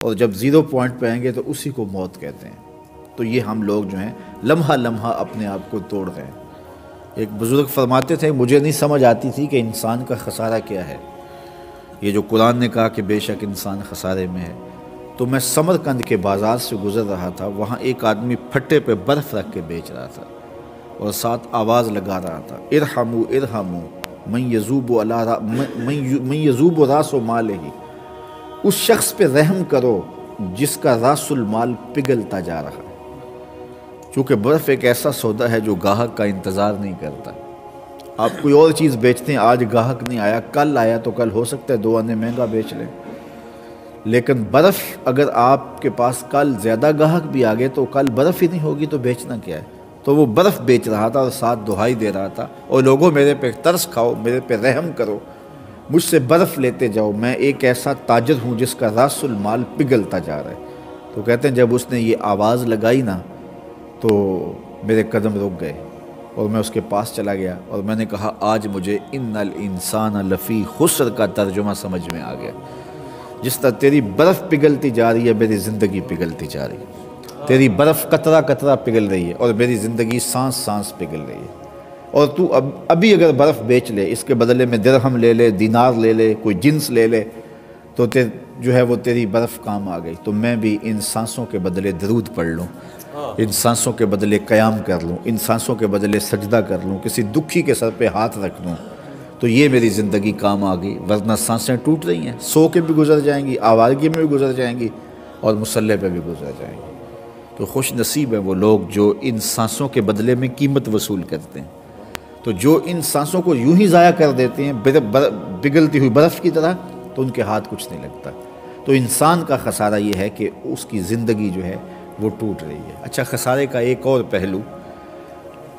اور جب zero point پہ آئیں گے تو اسی کو موت کہتے ہیں۔ تو یہ ہم لوگ جو ہیں لمحہ لمحہ اپنے آپ کو توڑ رہے ہیں۔ ایک بزرگ فرماتے تھے مجھے نہیں سمجھ آتی تھی کہ انسان کا خسارہ کیا ہے، یہ جو قرآن نے کہا کہ بے شک انسان خسارے میں ہے، تو میں سمرقند کے بازار سے گزر رہا تھا، وہاں ایک آدمی پھٹے پہ برف رکھ کے بیچ رہا تھا اور ساتھ آواز لگا رہا تھا ارحمو ارحمو من یذوب راس مالہ، اس شخص پہ رحم کرو جس کا راس المال پگھلتا جا رہا ہے۔ چونکہ برف ایک ایسا سودا ہے جو گاہک کا انتظار نہیں کرتا۔ آپ کوئی اور چیز بیچتے ہیں، آج گاہک نہیں آیا، کل آیا تو کل ہو سکتا ہے 2 آنے مہنگا بیچ لیں، لیکن برف اگر آپ کے پاس کل زیادہ گاہک بھی آ گئے تو کل برف ہی نہیں ہوگی تو بیچنا کیا ہے؟ تو وہ برف بیچ رہا تھا اور ساتھ دہائی دے رہا تھا، اور لوگوں میرے پہ ترس کھاؤ، میرے پہ رحم کرو، مجھ سے برف لیتے جاؤ، میں ایک ایسا تاجر ہوں جس کا راس المال پگھلتا جا رہا ہے۔ تو کہتے ہیں جب اس نے یہ آواز لگائی نا تو میرے قدم رک گئے اور میں اس کے پاس چلا گیا اور میں نے کہا آج مجھے ان الانسان لفی خسر کا ترجمہ سمجھ میں آ گیا۔ جس طرح تیری برف پگھلتی جا رہی ہے میری زندگی پگھلتی جا رہی ہے، تیری برف قطرہ قطرہ پگھل رہی ہے اور میری زندگی سانس سانس پگھل رہی ہے، اور تو ابھی اگر برف بیچ لے، اس کے بدلے میں درہم لے لے، دینار لے لے، کوئی جنس لے لے، تو جو ہے وہ تیری برف کام آ گئی۔ تو میں بھی ان سانسوں کے بدلے درود پڑھ لوں، ان سانسوں کے بدلے قیام کر لوں، ان سانسوں کے بدلے سجدہ کر لوں، کسی دکھی کے سر پہ ہاتھ رکھ لوں، تو یہ میری زندگی کام آ گئی۔ ورنہ سانسیں ٹوٹ رہی ہیں، سو کے بھی گزر جائیں گی، آوارگی میں بھی گزر جائیں گی اور مصلے پہ بھی گزر جائیں گی۔ تو خوش نصیب ہیں وہ لوگ جو ان سانسوں کے بدلے میں قیمت وصول کرتے ہیں۔ تو جو ان سانسوں کو یوں ہی ضائع کر دیتے ہیں پگھلتی ہوئی برف کی طرح، تو ان کے ہاتھ کچھ نہیں لگتا۔ تو انسان کا خسارہ یہ ہے کہ اس کی زندگی جو ہے وہ ٹوٹ رہی ہے۔ اچھا، خسارے کا ایک اور پہلو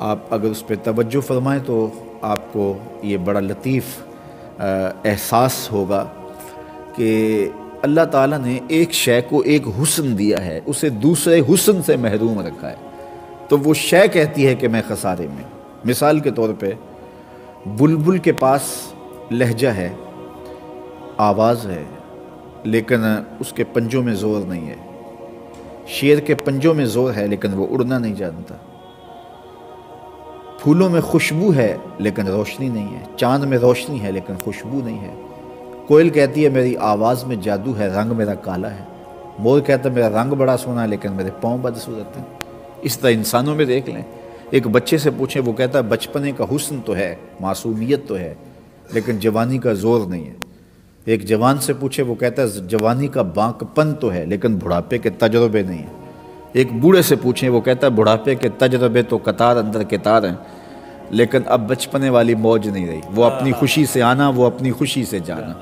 آپ اگر اس پہ توجہ فرمائیں تو آپ کو یہ بڑا لطیف احساس ہوگا کہ اللہ تعالیٰ نے ایک شے کو ایک حسن دیا ہے، اسے دوسرے حسن سے محروم رکھا ہے، تو وہ شے کہتی ہے کہ میں خسارے میں۔ مثال کے طور پہ بلبل کے پاس لہجہ ہے، آواز ہے، لیکن اس کے پنجوں میں زور نہیں ہے۔ شیر کے پنجوں میں زور ہے لیکن وہ اڑنا نہیں جانتا۔ پھولوں میں خوشبو ہے لیکن روشنی نہیں ہے، چاند میں روشنی ہے لیکن خوشبو نہیں ہے۔ کوئل کہتی ہے میری آواز میں جادو ہے، رنگ میرا کالا ہے۔ مور کہتا ہے میرا رنگ بڑا سونا ہے لیکن میرے پاؤں بدصورت ہیں۔ اس طرح انسانوں میں دیکھ لیں، ایک بچے سے پوچھیں وہ کہتا ہے بچپنے کا حسن تو ہے، معصومیت تو ہے، لیکن جوانی کا زور نہیں ہے۔ ایک جوان سے پوچھے وہ کہتا ہے جوانی کا بانک پن تو ہے لیکن بڑھاپے کے تجربے نہیں ہیں۔ ایک بوڑھے سے پوچھیں وہ کہتا ہے بڑھاپے کے تجربے تو قطار اندر قطار ہیں، لیکن اب بچپنے والی موج نہیں رہی، وہ اپنی خوشی سے آنا، وہ اپنی خوشی سے جانا۔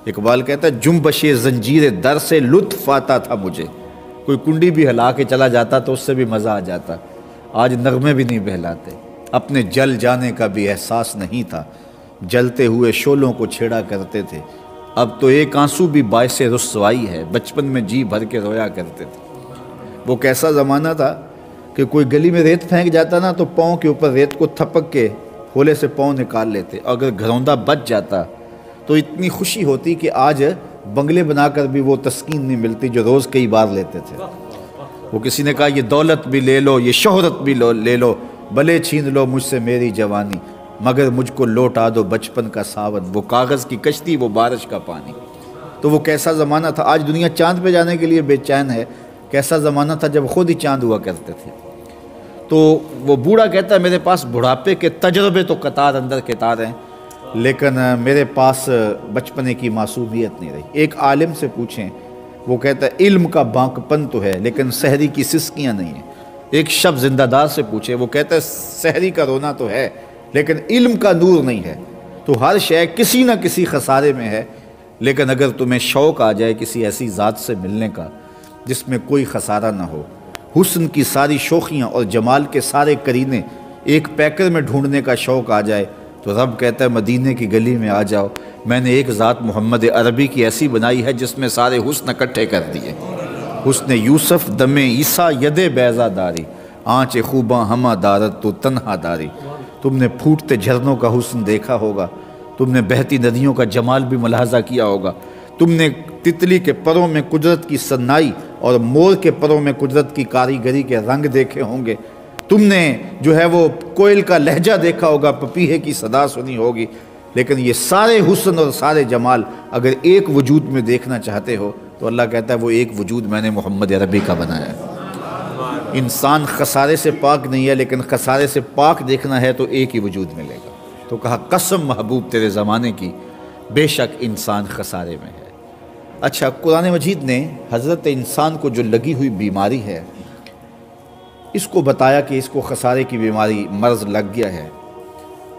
اقبال کہتا ہے جنبش زنجیر در سے لطف آتا تھا مجھے، کوئی کنڈی بھی ہلا کے چلا جاتا تو اس سے بھی مزہ آ جاتا، آج نغمے بھی نہیں بہلاتے۔ اپنے جل جانے کا بھی احساس نہیں تھا، جلتے ہوئے شعلوں کو چھیڑا کرتے تھے، اب تو ایک آنسو بھی باعث رسوائی ہے، بچپن میں جی بھر کے رویا کرتے تھے۔ وہ کیسا زمانہ تھا کہ کوئی گلی میں ریت پھینک جاتا نا تو پاؤں کے اوپر ریت کو تھپک کے ہولے سے پاؤں نکال لیتے، اگر گھروندا بچ جاتا تو اتنی خوشی ہوتی کہ آج بنگلے بنا کر بھی وہ تسکین نہیں ملتی جو روز کئی بار لیتے تھے۔ وہ کسی نے کہا یہ دولت بھی لے لو، یہ شہرت بھی لے لو، بھلے چھین لو مجھ سے میری جوانی، مگر مجھ کو لوٹا دو بچپن کا ساون، وہ کاغذ کی کشتی، وہ بارش کا پانی۔ تو وہ کیسا زمانہ تھا، آج دنیا چاند پہ جانے کے لیے بے چین ہے، کیسا زمانہ تھا جب خود ہی چاند ہوا کرتے تھے۔ تو وہ بوڑھا کہتا ہے میرے پاس بڑھاپے کے تجربے تو قطار اندر قطار ہیں، لیکن میرے پاس بچپنے کی معصومیت نہیں رہی۔ ایک عالم سے پوچھیں وہ کہتا ہے علم کا بانک پن تو ہے لیکن سحری کی سسکیاں نہیں ہیں۔ ایک شب زندہ دار سے پوچھے وہ کہتا ہے سحری کا رونا تو ہے لیکن علم کا نور نہیں ہے۔ تو ہر شے کسی نہ کسی خسارے میں ہے، لیکن اگر تمہیں شوق آ جائے کسی ایسی ذات سے ملنے کا جس میں کوئی خسارہ نہ ہو، حسن کی ساری شوخیاں اور جمال کے سارے کرینے ایک پیکر میں ڈھونڈنے کا شوق آ جائے، تو رب کہتا ہے مدینے کی گلی میں آ جاؤ، میں نے ایک ذات محمد عربی کی ایسی بنائی ہے جس میں سارے حسن اکٹھے کر دیے۔ حسن یوسف دم عیسیٰ ید بیضا داری، آنچ خوباں ہمہ دارت تو تنہا داری۔ تم نے پھوٹتے جھرنوں کا حسن دیکھا ہوگا، تم نے بہتی ندیوں کا جمال بھی ملاحظہ کیا ہوگا، تم نے تتلی کے پروں میں قدرت کی صنائی اور مور کے پروں میں قدرت کی کاریگری کے رنگ دیکھے ہوں گے، تم نے جو ہے وہ کوئل کا لہجہ دیکھا ہوگا، پپیہے کی صدا سنی ہوگی، لیکن یہ سارے حسن اور سارے جمال اگر ایک وجود میں دیکھنا چاہتے ہو تو اللہ کہتا ہے وہ ایک وجود میں نے محمد عربی کا بنایا ہے۔ انسان خسارے سے پاک نہیں ہے، لیکن خسارے سے پاک دیکھنا ہے تو ایک ہی وجود ملے گا۔ تو کہا قسم محبوب تیرے زمانے کی، بے شک انسان خسارے میں ہے۔ اچھا، قرآن مجید نے حضرت انسان کو جو لگی ہوئی بیماری ہے اس کو بتایا کہ اس کو خسارے کی بیماری مرض لگ گیا ہے،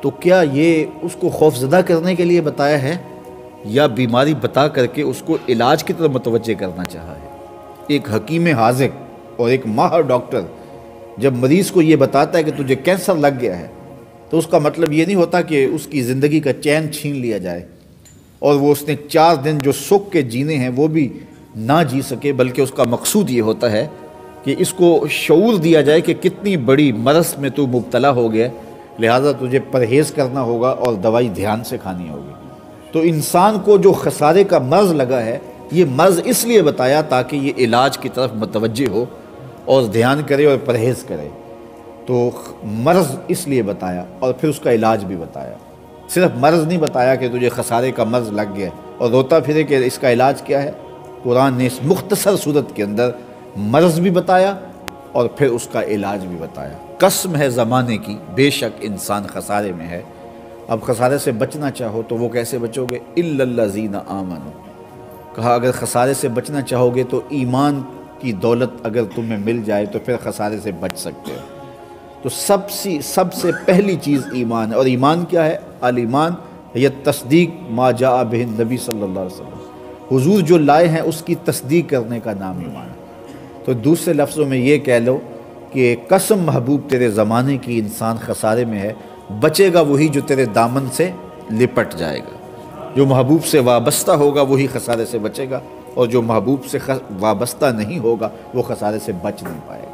تو کیا یہ اس کو خوف زدہ کرنے کے لیے بتایا ہے یا بیماری بتا کر کے اس کو علاج کی طرف متوجہ کرنا چاہا ہے؟ ایک حکیم حاذق اور ایک ماہر ڈاکٹر جب مریض کو یہ بتاتا ہے کہ تجھے کینسر لگ گیا ہے تو اس کا مطلب یہ نہیں ہوتا کہ اس کی زندگی کا چین چھین لیا جائے اور وہ اس نے 4 دن جو سکھ کے جینے ہیں وہ بھی نہ جی سکے، بلکہ اس کا مقصود یہ ہوتا ہے کہ اس کو شعور دیا جائے کہ کتنی بڑی مرض میں تو مبتلا ہو گیا، لہٰذا تجھے پرہیز کرنا ہوگا اور دوائی دھیان سے کھانی ہوگی۔ تو انسان کو جو خسارے کا مرض لگا ہے یہ مرض اس لیے بتایا تاکہ یہ علاج کی طرف متوجہ ہو اور دھیان کرے اور پرہیز کرے۔ تو مرض اس لیے بتایا اور پھر اس کا علاج بھی بتایا، صرف مرض نہیں بتایا کہ تجھے خسارے کا مرض لگ گیا اور روتا پھرے کہ اس کا علاج کیا ہے۔ قرآن نے اس مختصر صورت کے اندر مرض بھی بتایا اور پھر اس کا علاج بھی بتایا۔ قسم ہے زمانے کی، بے شک انسان خسارے میں ہے۔ اب خسارے سے بچنا چاہو تو وہ کیسے بچو گے؟ الا الذین آمنوا، کہا اگر خسارے سے بچنا چاہو گے تو ایمان کی دولت اگر تمہیں مل جائے تو پھر خسارے سے بچ سکتے ہو۔ تو سب سے پہلی چیز ایمان ہے، اور ایمان کیا ہے؟ الایمان یہ تصدیق ما جاء بہ النبی صلی اللہ علیہ وسلم، حضور جو لائے ہیں اس کی تصدیق کرنے کا نام ایمان ہے۔ تو دوسرے لفظوں میں یہ کہہ لو کہ قسم محبوب تیرے زمانے کی، انسان خسارے میں ہے، بچے گا وہی جو تیرے دامن سے لپٹ جائے گا۔ جو محبوب سے وابستہ ہوگا وہی خسارے سے بچے گا، اور جو محبوب سے وابستہ نہیں ہوگا وہ خسارے سے بچ نہیں پائے گا۔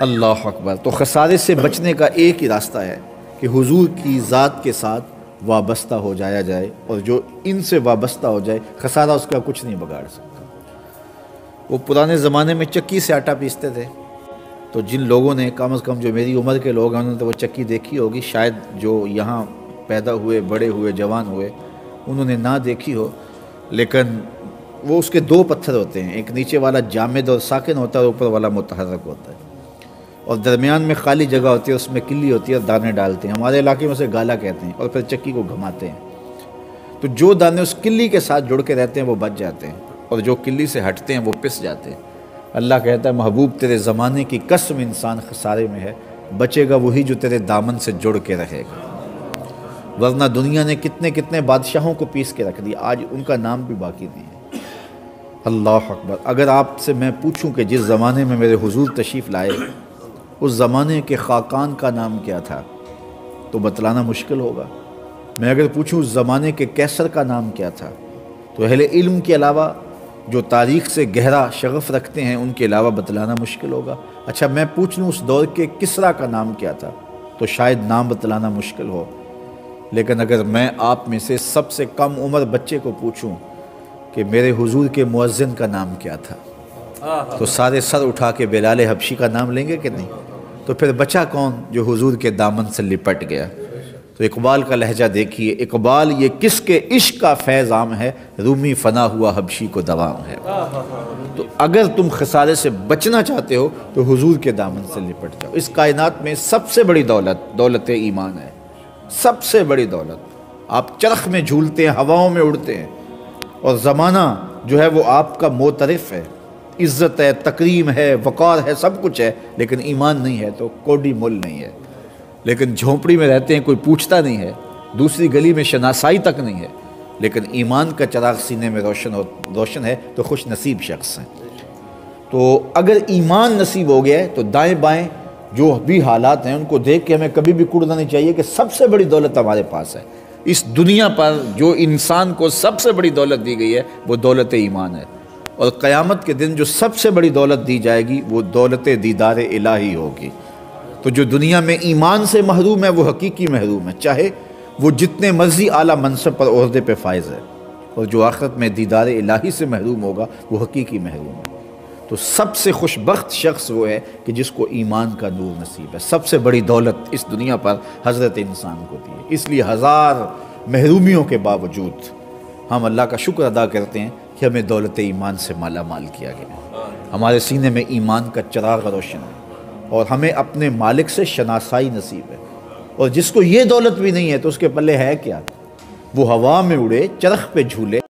اللہ اکبر۔ تو خسارے سے بچنے کا ایک ہی راستہ ہے کہ حضور کی ذات کے ساتھ وابستہ ہو جایا جائے، اور جو ان سے وابستہ ہو جائے خسارہ اس کا کچھ نہیں بگاڑ سکتا۔ وہ پرانے زمانے میں چکی سے آٹا پیستے تھے، تو جن لوگوں نے کم از کم جو میری عمر کے لوگ ہیں انہوں نے تو وہ چکی دیکھی ہوگی، شاید جو یہاں پیدا ہوئے، بڑے ہوئے، جوان ہوئے انہوں نے نہ دیکھی ہو، لیکن وہ اس کے 2 پتھر ہوتے ہیں، ایک نیچے والا جامد اور ساکن ہوتا ہے اور اوپر والا متحرک ہوتا ہے، اور درمیان میں خالی جگہ ہوتی ہے، اس میں کلی ہوتی ہے اور دانے ڈالتے ہیں، ہمارے علاقے میں اسے گالا کہتے ہیں، اور پھر چکی کو گھماتے ہیں۔ تو جو دانے اس کلی کے ساتھ جڑ کے رہتے ہیں وہ بچ جاتے ہیں، اور جو کلی سے ہٹتے ہیں وہ پس جاتے ہیں۔ اللہ کہتا ہے محبوب تیرے زمانے کی قسم انسان خسارے میں ہے، بچے گا وہی جو تیرے دامن سے جڑ کے رہے گا، ورنہ دنیا نے کتنے کتنے بادشاہوں کو پیس کے رکھ دیا، آج ان کا نام بھی باقی نہیں ہے۔ اللہ اکبر۔ اگر آپ سے میں پوچھوں کہ جس زمانے میں میرے حضور تشریف لائے اس زمانے کے خاقان کا نام کیا تھا تو بتلانا مشکل ہوگا۔ میں اگر پوچھوں اس زمانے کے کیسر کا نام کیا تھا تو اہل علم کے علاوہ جو تاریخ سے گہرا شغف رکھتے ہیں ان کے علاوہ بتلانا مشکل ہوگا۔ اچھا، میں پوچھ لوں اس دور کے کسرا کا نام کیا تھا تو شاید نام بتلانا مشکل ہو، لیکن اگر میں آپ میں سے سب سے کم عمر بچے کو پوچھوں کہ میرے حضور کے مؤذن کا نام کیا تھا تو سارے سر اٹھا کے بلال حبشی کا نام لیں گے کہ نہیں؟ تو پھر بچا کون جو حضور کے دامن سے لپٹ گیا؟ تو اقبال کا لہجہ دیکھیے، اقبال یہ کس کے عشق کا فیض عام ہے، رومی فنا ہوا حبشی کو دوام ہے۔ تو اگر تم خسارے سے بچنا چاہتے ہو تو حضور کے دامن سے لپٹ جاؤ۔ اس کائنات میں سب سے بڑی دولت ایمان ہے، سب سے بڑی دولت۔ آپ چرخ میں جھولتے ہیں، ہواؤں میں اڑتے ہیں، اور زمانہ جو ہے وہ آپ کا معترف ہے، عزت ہے، تکریم ہے، وقار ہے، سب کچھ ہے، لیکن ایمان نہیں ہے تو کوڈی مل نہیں ہے۔ لیکن جھونپڑی میں رہتے ہیں، کوئی پوچھتا نہیں ہے، دوسری گلی میں شناسائی تک نہیں ہے، لیکن ایمان کا چراغ سینے میں روشن ہے تو خوش نصیب شخص ہیں۔ تو اگر ایمان نصیب ہو گیا ہے تو دائیں بائیں جو بھی حالات ہیں ان کو دیکھ کے ہمیں کبھی بھی کڑنا نہیں چاہیے کہ سب سے بڑی دولت ہمارے پاس ہے۔ اس دنیا پر جو انسان کو سب سے بڑی دولت دی گئی ہے وہ دولت ایمان ہے، اور قیامت کے دن جو سب سے بڑی دولت دی جائے گی وہ دولت دیدار الہی ہوگی۔ تو جو دنیا میں ایمان سے محروم ہے وہ حقیقی محروم ہے، چاہے وہ جتنے مرضی اعلیٰ منصب پر عہدے پہ فائز ہے، اور جو آخرت میں دیدار الہی سے محروم ہوگا وہ حقیقی محروم ہے۔ تو سب سے خوش بخت شخص وہ ہے کہ جس کو ایمان کا نور نصیب ہے۔ سب سے بڑی دولت اس دنیا پر حضرت انسان کو دی ہے، اس لیے ہزار محرومیوں کے باوجود ہم اللہ کا شکر ادا کرتے ہیں کہ ہمیں دولت ایمان سے مالا مال کیا گیا ہے، ہمارے سینے میں ایمان کا چراغ روشن ہے، اور ہمیں اپنے مالک سے شناسائی نصیب ہے۔ اور جس کو یہ دولت بھی نہیں ہے تو اس کے پلے ہے کیا؟ وہ ہوا میں اڑے، چرخ پہ جھولے،